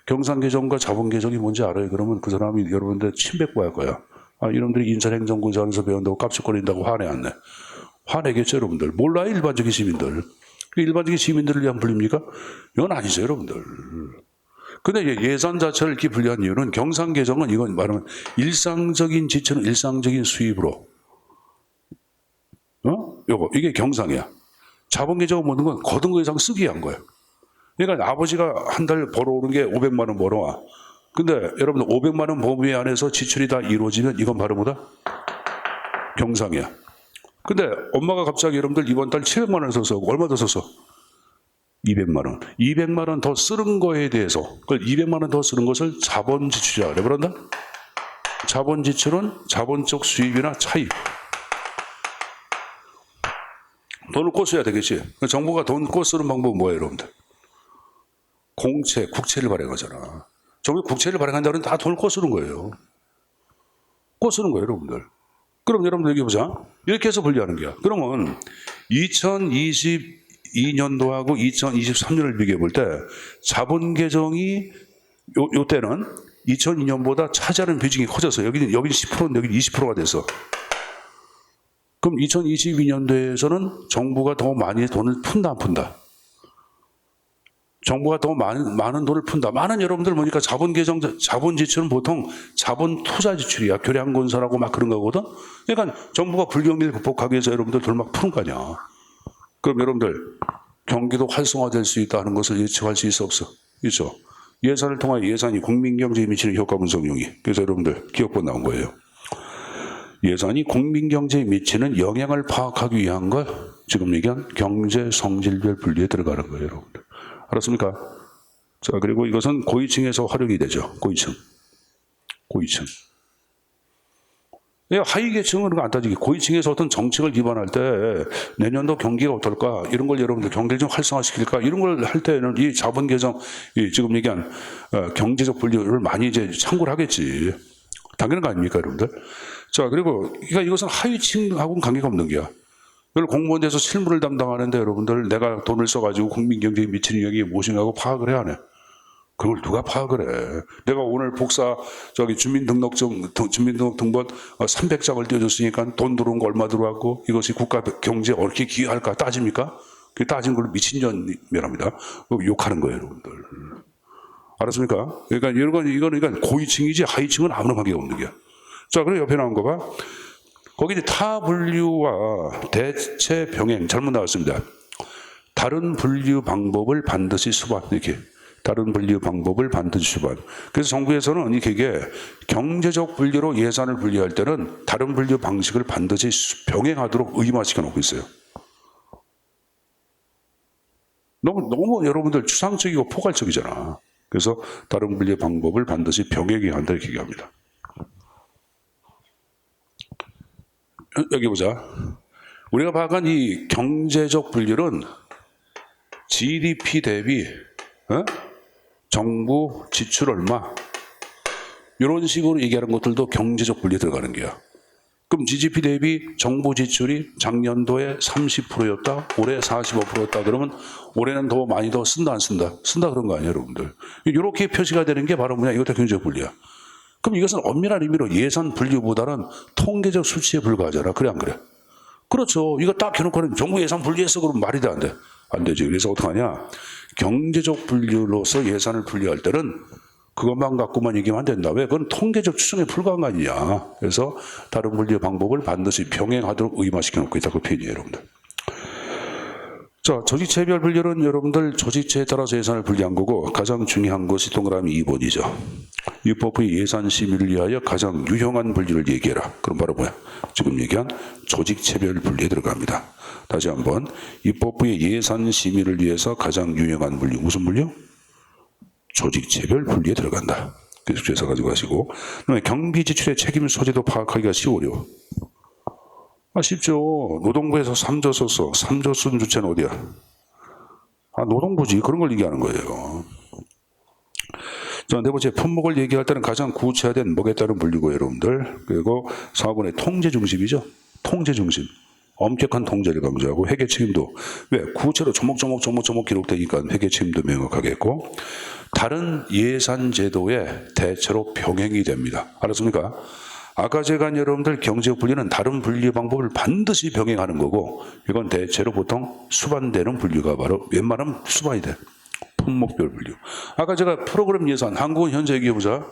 경상계정과 자본계정이 뭔지 알아요? 그러면 그 사람이 여러분들 침뱉고 거야. 아, 이놈들이 인사행정구조안에서 배운다고 깝죽거린다고 화내안내. 화내겠죠, 여러분들. 몰라요, 일반적인 시민들. 일반적인 시민들을 위한 분류입니까? 이건 아니죠, 여러분들. 근데 예산 자체를 이렇게 분류한 이유는 경상계정은 이건 말하면 일상적인 지출은 일상적인 수입으로. 이게 경상이야. 자본계정은 뭐는 건 거둔 거 이상 쓰기 한 거예요. 그러니까 아버지가 한 달 벌어오는 게 500만 원 벌어와. 근데 여러분들 500만 원 범위 안에서 지출이 다 이루어지면 이건 바로 뭐다? 경상이야. 근데 엄마가 갑자기 여러분들 이번 달 700만 원 썼어. 얼마 더 썼어? 200만 원. 200만 원 더 쓰는 거에 대해서 그걸 200만 원 더 쓰는 것을 자본 지출이라고 그래. 그런다? 자본 지출은 자본적 수입이나 차입. 돈을 꿔 써야 되겠지. 정부가 돈 꿔 쓰는 방법은 뭐예요, 여러분들? 공채, 국채를 발행하잖아. 정부 국채를 발행한다면 다 돈을 꿔 쓰는 거예요. 꿔 쓰는 거예요, 여러분들. 그럼 여러분들 여기 보자. 이렇게 해서 분류하는 거야. 그러면 2022년도하고 2023년을 비교해 볼 때 자본 계정이 요 때는 2002년보다 차지하는 비중이 커져서 여기는 10%, 여기는 20%가 돼서 그럼 2022년도에서는 정부가 더 많이 돈을 푼다, 안 푼다? 정부가 더 많은 돈을 푼다. 많은 여러분들 보니까 자본 지출은 보통 자본 투자 지출이야. 교량건설하고 막 그런 거거든. 그러니까 정부가 불경기를 극복하기 위해서 여러분들 돈 막 푸는 거 아니야. 그럼 여러분들 경기도 활성화될 수 있다는 것을 예측할 수 있어 없어? 있죠. 예산을 통한 예산이 국민경제에 미치는 효과 분석 용이. 그래서 여러분들 기억본 나온 거예요. 예산이 국민경제에 미치는 영향을 파악하기 위한 걸 지금 얘기한 경제 성질별 분류에 들어가는 거예요, 여러분들. 알았습니까? 자, 그리고 이것은 고위층에서 활용이 되죠. 고위층. 하위 계층은 안 따지기. 고위층에서 어떤 정책을 기반할 때 내년도 경기가 어떨까? 이런 걸 여러분들 경기를 좀 활성화시킬까? 이런 걸 할 때는 이 자본 계정, 지금 얘기한 경제적 분류를 많이 이제 참고를 하겠지. 당연한 거 아닙니까, 여러분들? 자, 그리고 그러니까 이것은 하위층하고는 관계가 없는 게야. 이걸 공무원 돼서 실무를 담당하는데 여러분들 내가 돈을 써가지고 국민 경제에 미치는 영향이 무엇인가고 파악을 해야 하네. 그걸 누가 파악을 해? 내가 오늘 복사 주민등록 등본 300장을 떼어줬으니까 돈 들어온 거 얼마 들어왔고 이것이 국가 경제에 어떻게 기여할까 따집니까? 그 따진 걸로 미친년이랍니다. 욕하는 거예요, 여러분들. 알았습니까? 그러니까 이거는 그러니까 고위층이지 하위층은 아무런 관계가 없는 게야. 자, 그리고 옆에 나온 거 봐. 거기 이제 타 분류와 대체 병행 잘못 나왔습니다. 다른 분류 방법을 반드시 수반 이렇게. 다른 분류 방법을 반드시 수반. 그래서 정부에서는 이게 경제적 분류로 예산을 분류할 때는 다른 분류 방식을 반드시 병행하도록 의무화시켜 놓고 있어요. 너무 여러분들 추상적이고 포괄적이잖아. 그래서 다른 분류 방법을 반드시 병행해야 한다 이렇게 얘기합니다. 여기 보자. 우리가 파악한 이 경제적 분류는 GDP 대비 정부 지출 얼마 이런 식으로 얘기하는 것들도 경제적 분류에 들어가는 거야. 그럼 GDP 대비 정부 지출이 작년도에 30%였다. 올해 45%였다. 그러면 올해는 더 많이 더 쓴다 안 쓴다? 쓴다 그런 거 아니에요, 여러분들. 이렇게 표시가 되는 게 바로 뭐냐? 이것도 경제적 분리야. 그럼 이것은 엄밀한 의미로 예산 분리보다는 통계적 수치에 불과하잖아. 그래 안 그래? 그렇죠. 이거 딱 해놓고는 정부 예산 분리했어. 그러면 말이 돼 안 돼? 안 되지. 그래서 어떡하냐? 경제적 분류로서 예산을 분리할 때는 그것만 갖고만 얘기하면 안 된다. 왜? 그건 통계적 추정에 불과한 거 아니냐. 그래서 다른 분류 방법을 반드시 병행하도록 의무화시켜 놓고 있다. 그 표현이에요, 여러분들. 자, 조직체별 분류는 여러분들 조직체에 따라서 예산을 분리한 거고 가장 중요한 것이 동그라미 2번이죠. 입법부의 예산 심의를 위하여 가장 유용한 분류를 얘기해라. 그럼 바로 뭐야? 지금 얘기한 조직체별 분류에 들어갑니다. 다시 한번 입법부의 예산 심의를 위해서 가장 유용한 분류. 무슨 분류? 조직체별 분류에 들어간다. 계속해서 가지고 가시고. 그다음에 경비 지출의 책임 소재도 파악하기가 쉬워요. 쉽죠. 노동부에서 3조 썼어. 3조 쓴 주체는 어디야? 노동부지. 그런 걸 얘기하는 거예요. 자, 네 번째, 품목을 얘기할 때는 가장 구체화된 목에 따른 분류고, 여러분들. 그리고 4번의 통제 중심이죠. 통제 중심. 엄격한 통제를 강조하고 회계 책임도 왜 구체로 조목조목 기록되니까 회계 책임도 명확하게 했고 다른 예산 제도에 대체로 병행이 됩니다. 알았습니까? 아까 제가 한 여러분들 경제적 분류는 다른 분류 방법을 반드시 병행하는 거고 이건 대체로 보통 수반되는 분류가 바로 웬만하면 수반이 돼. 품목별 분류. 아까 제가 프로그램 예산 한국은 현재 얘기해보자.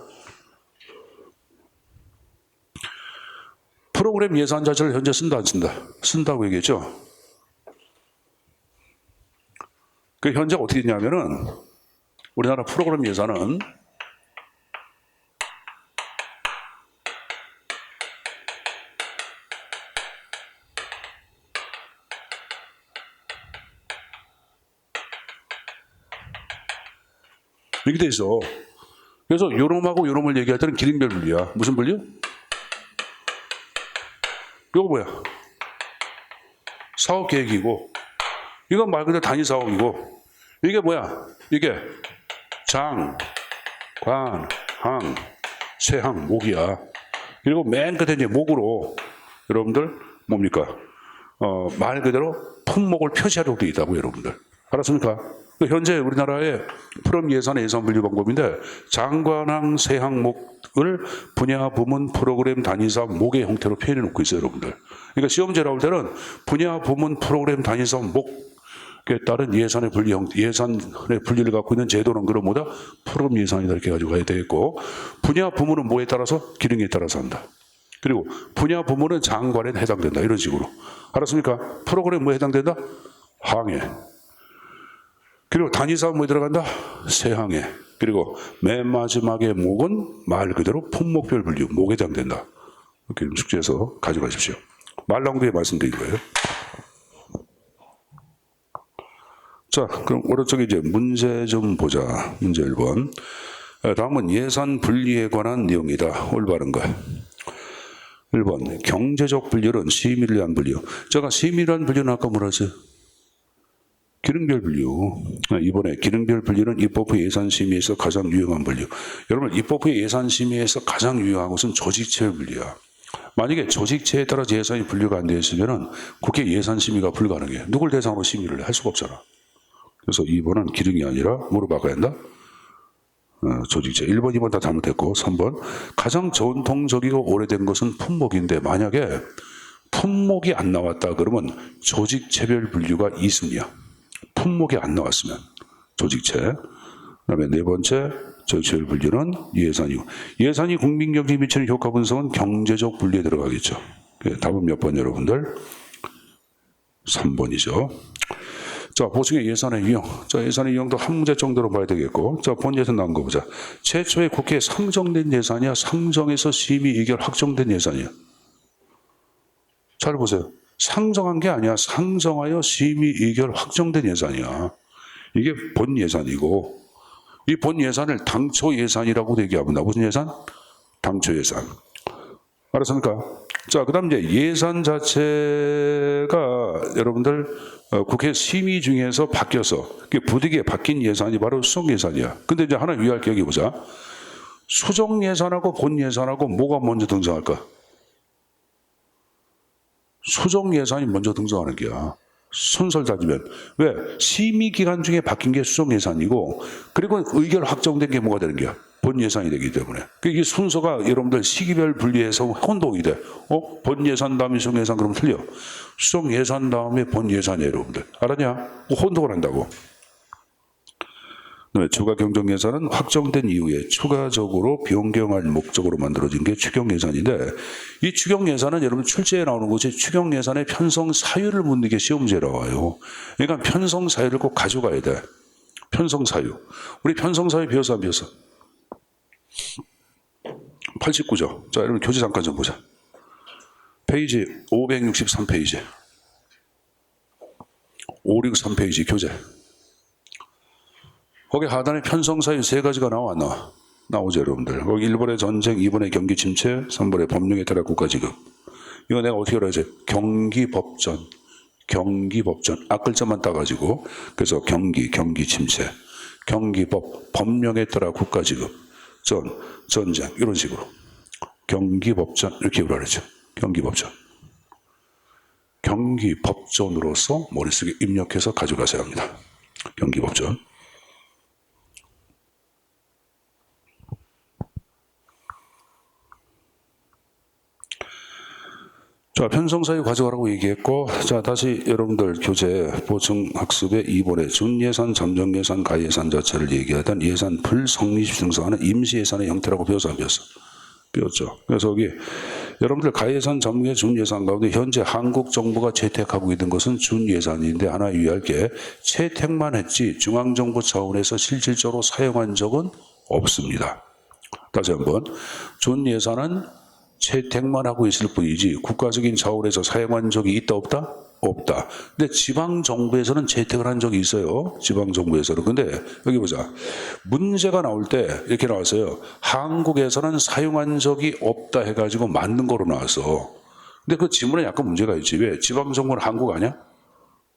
프로그램 예산 자체를 현재 쓴다 안 쓴다? 쓴다고 얘기했죠. 그 현재 어떻게 되냐면은 우리나라 프로그램 예산은 이렇게 돼 있어. 그래서 요놈하고 요놈을 얘기할 때는 기능별 분류야. 무슨 분류? 이거 뭐야? 사업계획이고 이건 말 그대로 단위사업이고 이게 뭐야? 이게 장, 관, 항, 세항, 목이야. 그리고 맨 끝에 이제 목으로 여러분들 뭡니까? 말 그대로 품목을 표시하려고 되어 있다고 여러분들. 알았습니까? 현재 우리나라의 프롬 예산의 예산 분류 방법인데 장관항, 세항목을 분야, 부문, 프로그램, 단위사업, 목의 형태로 표현해 놓고 있어요, 여러분들. 그러니까 시험제 나올 때는 분야, 부문, 프로그램, 단위사업, 목에 따른 예산의 분리를 갖고 있는 제도는 그럼 뭐다? 프롬 예산이다 이렇게 가지고 가야 되겠고 분야, 부문은 뭐에 따라서? 기능에 따라서 한다. 그리고 분야, 부문은 장관에 해당된다. 이런 식으로. 알았습니까? 프로그램 뭐에 해당된다? 항에. 그리고 단위사업 뭐에 들어간다? 세항에. 그리고 맨 마지막에 목은 말 그대로 품목별 분류, 목에 해당된다. 이렇게 숙제에서 가져가십시오. 말랑부에 말씀드린 거예요. 자, 그럼 오른쪽에 이제 문제 좀 보자. 문제 1번. 다음은 예산 분리에 관한 내용이다. 올바른 거. 1번. 경제적 분류는 심의를 위한 분류. 제가 심의를 위한 분류는 아까 뭐라 했어요? 기능별 분류. 이번에 기능별 분류는 입법부 예산심의에서 가장 유용한 분류. 여러분 입법부 예산심의에서 가장 유용한 것은 조직체별 분류야. 만약에 조직체에 따라 예산이 분류가 안 되어 있으면 국회 예산심의가 불가능해. 누굴 대상으로 심의를 할 수가 없잖아. 그래서 2번은 기능이 아니라 뭐로 바꿔야 한다? 조직체. 1번, 2번 다 잘못했고 3번 가장 전통적이고 오래된 것은 품목인데 만약에 품목이 안 나왔다 그러면 조직체별 분류가 2순위야. 품목이 안 나왔으면 조직체. 그다음에 네 번째 조직체별 분류는 예산이고 예산이 국민경제에 미치는 효과 분석은 경제적 분류에 들어가겠죠. 답은 몇 번 여러분들? 3번이죠. 자, 보충의 예산의 유형. 자, 예산의 유형도 한 문제 정도로 봐야 되겠고. 자, 본 예산 나온 거 보자. 최초에 국회에 상정된 예산이야? 상정해서 심의 의결 확정된 예산이야? 잘 보세요. 상정한 게 아니야. 상정하여 심의 의결 확정된 예산이야. 이게 본 예산이고 이 본 예산을 당초 예산이라고 얘기합니다. 무슨 예산? 당초 예산. 알았습니까? 자, 그 다음 이제 예산 자체가 여러분들 국회 심의 중에서 바뀌어서 부득이에 바뀐 예산이 바로 수정 예산이야. 근데 이제 하나 유의할 게 여기 보자. 수정 예산하고 본 예산하고 뭐가 먼저 등장할까? 수정 예산이 먼저 등장하는 게야. 순서를 따지면. 왜? 심의 기간 중에 바뀐 게 수정 예산이고, 그리고 의결 확정된 게 뭐가 되는 게야? 본 예산이 되기 때문에. 이게 순서가 여러분들 시기별 분리해서 혼동이 돼. 본 예산 다음에 수정 예산 그러면 틀려. 수정 예산 다음에 본 예산이에요, 여러분들. 알았냐? 혼동을 한다고. 추가 경정 예산은 확정된 이후에 추가적으로 변경할 목적으로 만들어진 게 추경 예산인데, 이 추경 예산은 여러분 출제에 나오는 것이 추경 예산의 편성 사유를 묻는 게 시험지에 나와요. 그러니까 편성 사유를 꼭 가져가야 돼. 편성 사유. 우리 편성 사유 배웠어 안 배웠어? 89죠. 자, 여러분 교재 잠깐 좀 보자. 페이지 563페이지. 563페이지 교재. 거기 하단에 편성사유 세 가지가 나와 안 나와? 나오죠, 여러분들. 거기 1번의 전쟁, 2번의 경기 침체, 3번의 법령에 따라 국가지급. 이거 내가 어떻게 알아야지? 경기법전. 경기법전. 앞글자만 따가지고. 그래서 경기 침체. 경기법, 법령에 따라 국가지급. 전쟁. 이런 식으로. 경기법전. 이렇게 그러죠. 경기법전. 경기법전으로서 머릿속에 입력해서 가져가셔야 합니다. 경기법전. 자, 편성사유 가져가라고 얘기했고, 자, 다시 여러분들 교재 보충학습의 2번에 준예산, 잠정예산, 가예산 자체를 얘기하던 예산 불성립 증서하는 임시예산의 형태라고 배워서 안 배웠어? 배웠죠. 그래서 여기 여러분들 가예산, 잠정예산, 준예산 가운데 현재 한국 정부가 채택하고 있는 것은 준예산인데 하나 유의할 게 채택만 했지 중앙정부 차원에서 실질적으로 사용한 적은 없습니다. 다시 한번, 준예산은 채택만 하고 있을 뿐이지 국가적인 차원에서 사용한 적이 있다 없다? 없다. 근데 지방정부에서는 채택을 한 적이 있어요. 지방정부에서는. 근데 여기 보자. 문제가 나올 때 이렇게 나왔어요. 한국에서는 사용한 적이 없다 해가지고 맞는 거로 나왔어. 근데 그 지문에 약간 문제가 있지. 왜? 지방정부는 한국 아니야?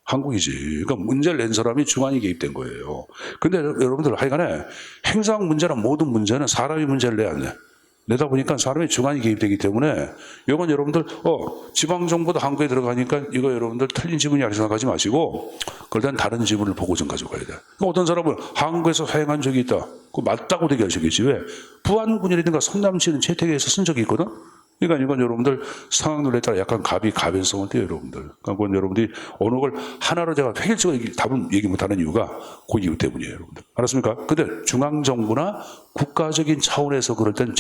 한국이지. 그러니까 문제를 낸 사람이 중앙이 개입된 거예요. 근데 여러분들 하여간에 행상 문제나 모든 문제는 사람이 문제를 내야 안 돼. 내다 보니까 사람의 주관이 개입되기 때문에 이건 여러분들 지방정부도 한국에 들어가니까 이거 여러분들 틀린 지문이라고 생각하지 마시고 그럴 땐 다른 지문을 보고 좀 가져가야 돼. 그러니까 어떤 사람은 한국에서 사용한 적이 있다. 그거 맞다고 얘기하시겠지. 왜? 부안군이라든가 성남시는 채택해서 쓴 적이 있거든. 그러니까 이건 여러분들 상황들에 따라 약간 가변성을 띠요, 여러분들. 그러니까 그건 여러분들이 어느 걸 하나로 제가 획일적으로 답은 얘기 못하는 이유가 그 이유 때문이에요, 여러분들. 알았습니까? 근데 중앙정부나 국가적인 차원에서 그럴 땐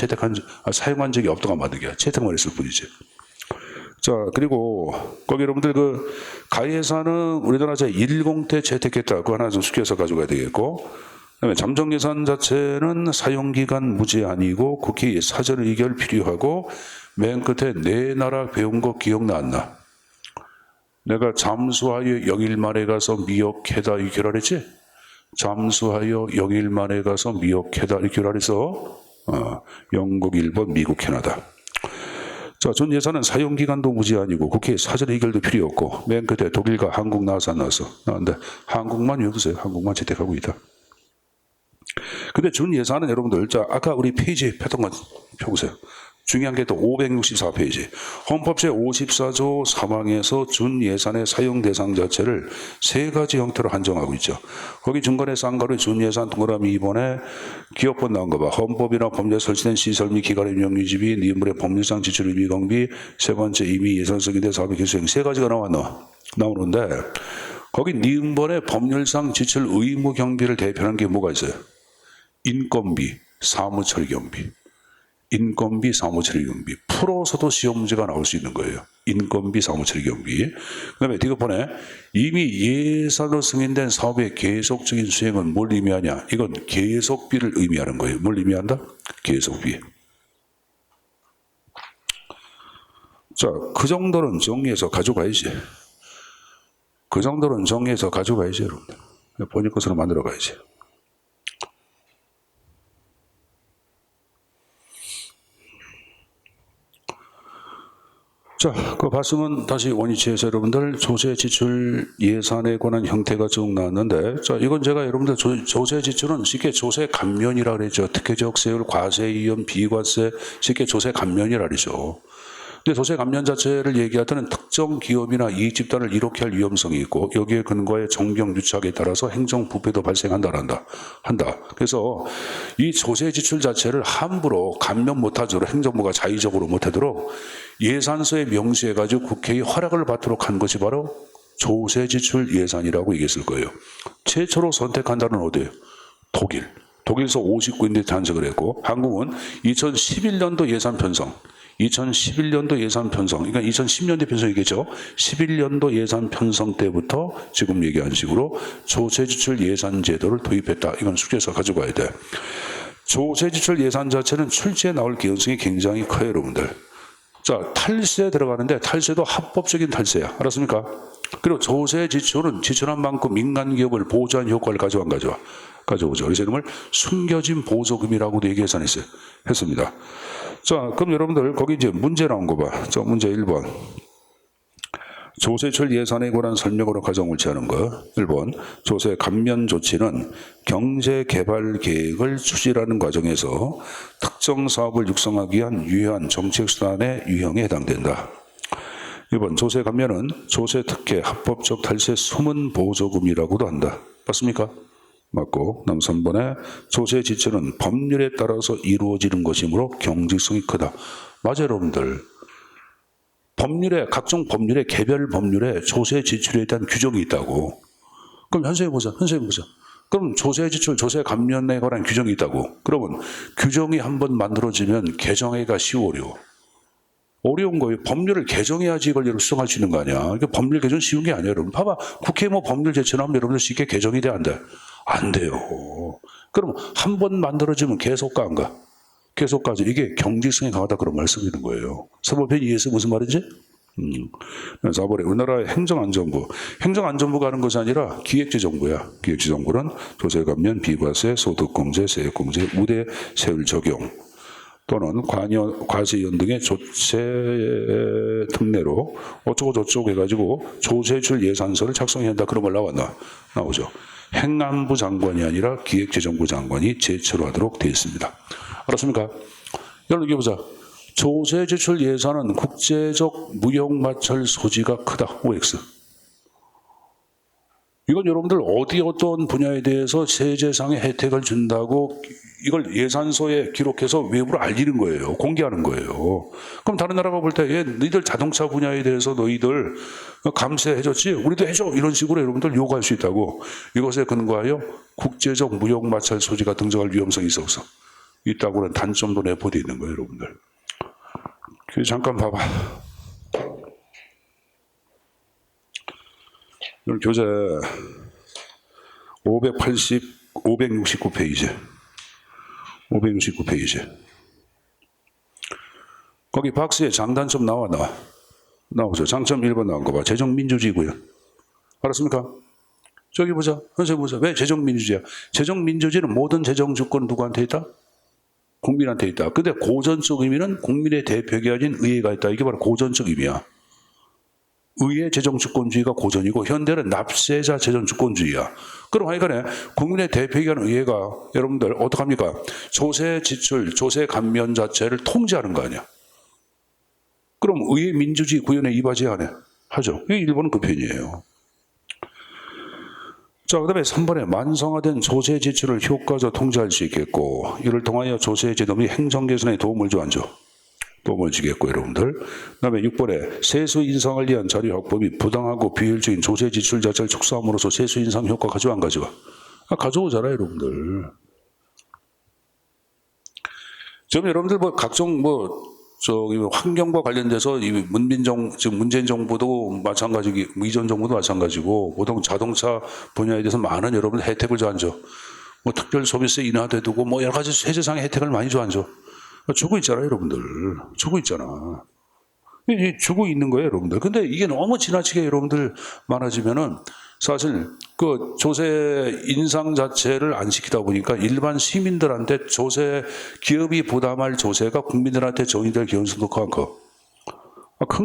사용한 적이 없다고 만든 게 채택만 했을 뿐이지. 자, 그리고 거기 여러분들 그 가예산은 우리나라 제1공태 채택했다. 그거 하나 좀 숙여서 가져가야 되겠고. 그다음에 잠정예산 자체는 사용기간 무제한이고 국회 사전 의결 필요하고 맨 끝에 내 나라 배운 거 기억나 안 나? 내가 잠수하여 영일 만에 가서 미역해다 이 결말했지? 잠수하여 영일 만에 가서 미역해다 이 결말했어? 영국, 일본, 미국, 캐나다. 자, 전 예산은 사용기간도 무제한이고 국회 사전 의결도 필요 없고 맨 끝에 독일과 한국 나와서 안 나왔어? 나왔는데 한국만 외우세요. 한국만 채택하고 있다. 근데 준 예산은 여러분들, 자, 아까 우리 페이지 폈던 거 펴보세요. 중요한 게 또 564페이지. 헌법 제54조 3항에서 준 예산의 사용 대상 자체를 세 가지 형태로 한정하고 있죠. 거기 중간에 쌍가루 준 예산 동그라미 2번에 기업법 나온 거 봐. 헌법이나 법률에 설치된 시설 및 기관의 운영 유지비, 니은물의 법률상 지출 의미 경비, 세 번째 이미 예산성인대 사업의 개수행 세 가지가 나오는데 거기 니은번의 법률상 지출 의무 경비를 대표하는 게 뭐가 있어요? 인건비, 사무처리 경비. 인건비, 사무처리 경비. 풀어서도 시험 문제가 나올 수 있는 거예요. 인건비, 사무처리 경비. 그 다음에 디귿번에 이미 예산으로 승인된 사업의 계속적인 수행은 뭘 의미하냐? 이건 계속비를 의미하는 거예요. 뭘 의미한다? 계속비. 자, 그 정도는 정리해서 가져가야지. 그 정도는 정리해서 가져가야지, 여러분. 본인 것으로 만들어 가야지. 자, 그 봤으면 다시 원위치에서 여러분들 조세 지출 예산에 관한 형태가 쭉 나왔는데, 자, 이건 제가 여러분들 조세 지출은 쉽게 조세 감면이라 그랬죠. 특혜적 세율, 과세 이연, 비과세, 쉽게 조세 감면이라 그러죠. 근데 조세 감면 자체를 얘기할 때는 특정 기업이나 이익 집단을 이롭게 할 위험성이 있고 여기에 근거의 정경 유착에 따라서 행정 부패도 발생한다. 그래서 이 조세 지출 자체를 함부로 감면 못하도록 행정부가 자의적으로 못하도록 예산서에 명시해가지고 국회의 허락을 받도록 한 것이 바로 조세 지출 예산이라고 얘기했을 거예요. 최초로 선택한 나라는 어디예요? 독일. 독일에서 59인데 탄생을 했고 한국은 2011년도 예산 편성. 2011년도 예산 편성, 그러니까 2010년도 편성이겠죠. 11년도 예산 편성 때부터 지금 얘기한 식으로 조세지출 예산 제도를 도입했다. 이건 숙제에서 가지고 가야 돼. 조세지출 예산 자체는 출제에 나올 개연성이 굉장히 커요, 여러분들. 자, 탈세 들어가는데 탈세도 합법적인 탈세야. 알았습니까? 그리고 조세지출은 지출한 만큼 민간 기업을 보호하는 효과를 가져와 안 가져와? 가져오죠. 그래서 이름을 숨겨진 보조금이라고도 했습니다. 자, 그럼 여러분들 거기 이제 문제 나온 거 봐. 자, 문제 1번. 조세출 예산에 관한 설명으로 가정을 취하는 거. 1번. 조세 감면 조치는 경제 개발 계획을 추진하는 과정에서 특정 사업을 육성하기 위한 유효한 정책 수단의 유형에 해당된다. 2번. 조세 감면은 조세 특혜 합법적 탈세 숨은 보조금이라고도 한다. 맞습니까? 맞고, 그다음 3번에 조세 지출은 법률에 따라서 이루어지는 것이므로 경직성이 크다. 맞아요, 여러분들. 법률에, 각종 법률에, 개별 법률에 조세 지출에 대한 규정이 있다고. 그럼 현수해 보자. 그럼 조세 지출, 조세 감면에 관한 규정이 있다고. 그러면 규정이 한번 만들어지면 개정하기가 어려워. 어려운 거예요. 법률을 개정해야지 이걸 수정할 수 있는 거 아니야. 그러니까 법률 개정 쉬운 게 아니에요, 여러분. 봐봐. 국회에 뭐 법률 제출하면 여러분들 쉽게 개정이 돼, 안 돼? 안 돼요. 그럼 한 번 만들어지면 계속 가, 안 가? 계속 가죠. 이게 경직성이 강하다 그런 말씀이는 거예요. 사법편이 이해해서 무슨 말인지? 4번에 우리나라의 행정안전부. 행정안전부가 하는 것이 아니라 기획재정부야. 기획재정부는 조세 감면, 비과세, 소득공제, 세액공제, 우대 세율 적용 또는 과세위원 등의 조세 특례로 어쩌고 저쩌고 해가지고 조세출 예산서를 작성해야 한다. 그런 말 나오죠. 행안부 장관이 아니라 기획재정부 장관이 제출을 하도록 되어 있습니다. 알았습니까? 여러분 여기 보자. 조세 지출 예산은 국제적 무역 마찰 소지가 크다. OX. 이건 여러분들 어떤 분야에 대해서 세제상의 혜택을 준다고 이걸 예산서에 기록해서 외부로 알리는 거예요. 공개하는 거예요. 그럼 다른 나라가 볼 때 너희들 자동차 분야에 대해서 너희들 감세해줬지? 우리도 해줘. 이런 식으로 여러분들 요구할 수 있다고. 이것에 근거하여 국제적 무역 마찰 소지가 등장할 위험성이 있어서 있다고는 단점도 내포되어 있는 거예요, 여러분들. 잠깐 봐봐. 오늘 교재 569페이지. 거기 박스에 장단점 나오죠. 장점 1번 나온 거 봐. 재정민주주의고요. 알았습니까? 저기 보자. 선생님 보자. 왜 재정민주주의야? 재정민주주의는 모든 재정주권 누구한테 있다? 국민한테 있다. 근데 고전적 의미는 국민의 대표가 아닌 의회가 있다. 이게 바로 고전적 의미야. 의회 재정주권주의가 고전이고 현대는 납세자 재정주권주의야. 그럼 하여간에 국민의 대표기관 의회가 여러분들 어떡합니까? 조세 지출, 조세 감면 자체를 통제하는 거 아니야. 그럼 의회 민주주의 구현에 이바지 안 해? 하죠. 일본은 그 편이에요. 자, 그 다음에 3번에 만성화된 조세 지출을 효과적으로 통제할 수 있겠고 이를 통하여 조세 제도 및 행정 개선에 도움을 줘, 안 줘? 도움을 주겠고 여러분들. 그 다음에 6번에 세수 인상을 위한 자료 확보 및 부당하고 비효율적인 조세 지출 자체를 축소함으로써 세수 인상 효과 가져와 안 가져와? 가져오잖아요, 여러분들. 지금 여러분들 뭐 각종 환경과 관련돼서 지금 문재인 정부도 마찬가지고 이전 정부도 마찬가지고 보통 자동차 분야에 대해서 많은 여러분 혜택을 줘 안 줘? 뭐 특별 소비세 인하돼 두고 뭐 여러 가지 세제상의 혜택을 많이 줘 안 줘? 주고 있잖아요, 여러분들. 주고 있잖아. 주고 있는 거예요, 여러분들. 근데 이게 너무 지나치게 여러분들 많아지면은 사실 그 조세 인상 자체를 안 시키다 보니까 일반 시민들한테 기업이 부담할 조세가 국민들한테 정의될 개연성도 큰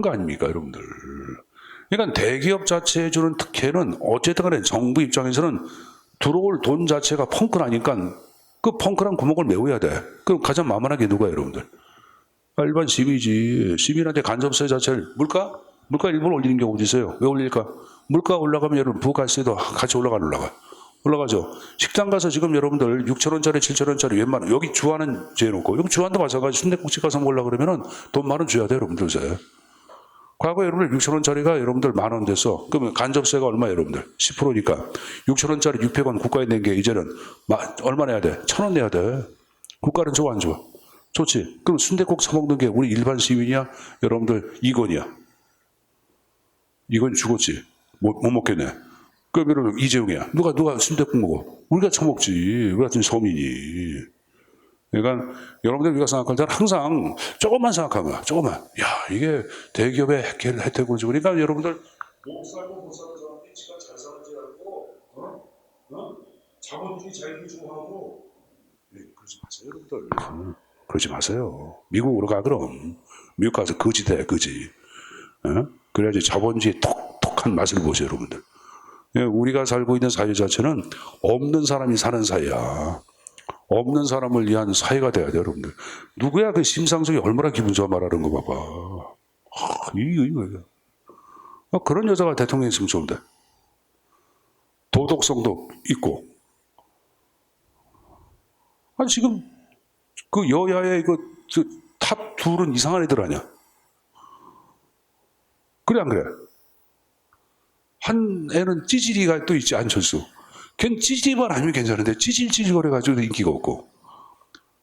거 아닙니까, 여러분들. 그러니까 대기업 자체에 주는 특혜는 어쨌든 간에 정부 입장에서는 들어올 돈 자체가 펑크나니까 그 펑크란 구멍을 메워야 돼. 그럼 가장 만만하게 누가 여러분들? 일반 시민이지. 시민한테 간접세 자체를 물가 일부러 올리는 경우도 있어요. 왜 올릴까? 물가 올라가면 여러분 부가세도 같이 올라가죠. 식당 가서 지금 여러분들 6,000원짜리 7,000원짜리 웬만한 여기 주화는 재놓고 여기 주화도 마찬가지 순댓국집 가서 먹으려 그러면은 돈 10,000원 줘야 돼요 여러분들 요새. 과거 여러분들 6,000원짜리가 여러분들 10,000원 됐어. 그러면 간접세가 얼마 여러분들? 10%니까 6,000원짜리 600원 국가에 낸 게 이제는 얼마 내야 돼? 1,000원 내야 돼. 국가는 좋아 안 좋아? 좋지. 그럼 순댓국 사 먹는 게 우리 일반 시민이야? 여러분들 이건이야. 이건 죽었지. 못 먹겠네. 그럼 여러분 이재용이야. 누가 순댓국 먹어? 우리가 처먹지. 우리 같은 서민이. 그러니까 여러분들 우리가 생각할 때는 항상 조금만 생각하는 거야. 조금만. 야 이게 대기업의 혜택을 주고 그러니까 여러분들 못 사는 사람들이 지가 잘 사는 줄 알고 자본주의 잘 유지하고 그러지 마세요 여러분들. 그러지 마세요. 미국으로 가 그럼. 미국 가서 거지돼 거지. 그래야지 자본주의의 톡톡한 맛을 보세요 여러분들. 우리가 살고 있는 사회 자체는 없는 사람이 사는 사회야. 없는 사람을 위한 사회가 돼야 돼요 여러분들. 누구야 그 심상정이 얼마나 기분 좋아 말하는 거 봐봐. 이거. 그런 여자가 대통령이 있으면 좋은데. 도덕성도 있고. 아니 지금 그 여야의 탑 둘은 이상한 애들 아니야. 그래 안 그래? 한 애는 찌질이가 또 있지 안철수. 걔는 찌질이만 아니면 괜찮은데 찌질거려가지고 인기가 없고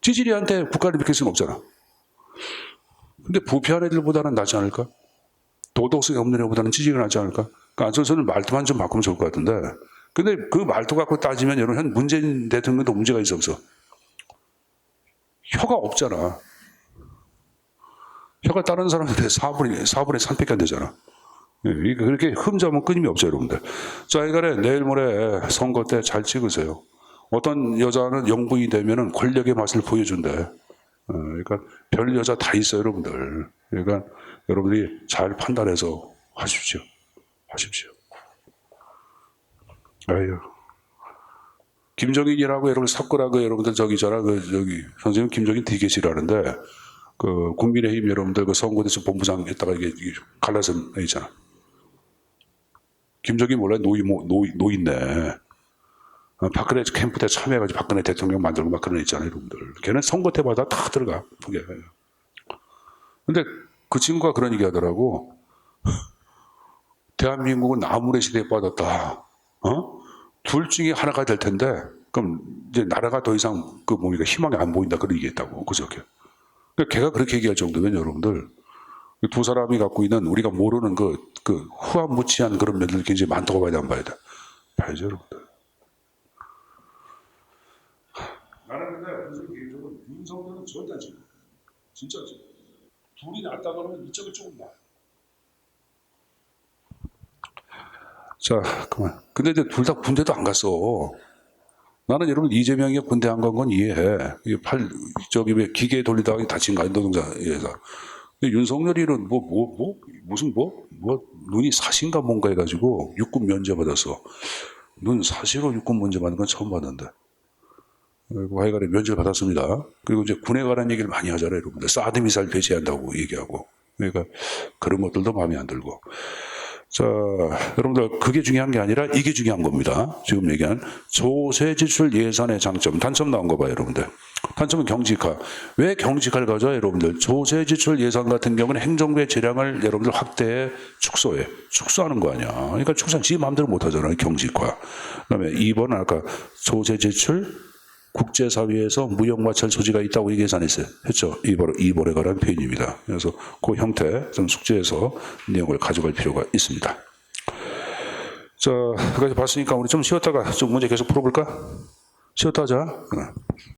찌질이한테 국가를 비킬 수는 없잖아. 근데 부패한 애들보다는 낫지 않을까? 도덕성이 없는 애보다는 찌질이 낫지 않을까? 그러니까 안철수는 말투만 좀 바꾸면 좋을 것 같은데 근데 그 말투 갖고 따지면 여러분 현 문재인 대통령도 문제가 있어 없어? 혀가 없잖아. 혀가 다른 사람한테 4분의 3밖에 안 되잖아. 그렇게 흠잡으면 끊임이 없어요, 여러분들. 자, 이간에 내일 모레 선거 때 잘 찍으세요. 어떤 여자는 영부인이 되면은 권력의 맛을 보여준대. 그러니까 별 여자 다 있어요, 여러분들. 그러니까 여러분들이 잘 판단해서 하십시오. 아유. 김정인이라고 여러분 섞으라고 여러분들 선생님 김정인 되게 싫어하는데 그 국민의힘 여러분들 그 선거대책 본부장 했다가 이게 갈라서 있잖아. 김정인 몰라요? 노인네. 박근혜 캠프 때 참여해가지고 박근혜 대통령 만들고 막 그런 애 있잖아요, 여러분들. 걔는 선거 때마다 다 들어가. 그게. 근데 그 친구가 그런 얘기 하더라고. 대한민국은 나무래 시대에 빠졌다. 둘 중에 하나가 될 텐데, 그럼 이제 나라가 더 이상 희망이 안 보인다. 그런 얘기 했다고. 그저께. 그러니까 걔가 그렇게 얘기할 정도면 여러분들, 두 사람이 갖고 있는 우리가 모르는 후한무치한 그런 면들이 굉장히 많다고 봐야 돼, 안 봐야 돼? 봐야죠, 여러분들. 나는 근데 개인적으로 윤석열은 절대 안 찍어. 진짜 안 찍어. 둘이 낫다 그러면 이쪽이 조금 나. 자, 그만. 근데 이제 둘 다 군대도 안 갔어. 나는 여러분 이재명이 군대 안 간 건 이해해. 왜 기계 돌리다가 다친 거 아니, 노동자에서. 윤석열이는 눈이 사신가 뭔가 해가지고 육군 면제 받았어. 눈 사시로 육군 면제 받는 건 처음 봤는데. 그리고 하여간에 면제를 받았습니다. 그리고 이제 군에 관한 얘기를 많이 하잖아요, 여러분들. 사드 미사일 배치한다고 얘기하고. 그러니까 그런 것들도 마음에 안 들고. 자, 여러분들 그게 중요한 게 아니라 이게 중요한 겁니다. 지금 얘기한 조세 지출 예산의 장점, 단점 나온 거 봐요, 여러분들. 단점은 경직화. 왜 경직화를 가져와요, 여러분들? 조세 지출 예산 같은 경우는 행정부의 재량을 여러분들 확대해 축소하는 거 아니야. 그러니까 축소는 지 마음대로 못 하잖아요, 경직화. 그다음에 2번은 아까 조세 지출 국제사회에서 무역마찰 소지가 있다고 계산했어요. 했죠. 이번에 관한 표현입니다. 그래서 그 형태 좀 숙제해서 내용을 가져갈 필요가 있습니다. 자, 여기까지 봤으니까 우리 좀 쉬었다가 좀 문제 계속 풀어볼까? 쉬었다 하자.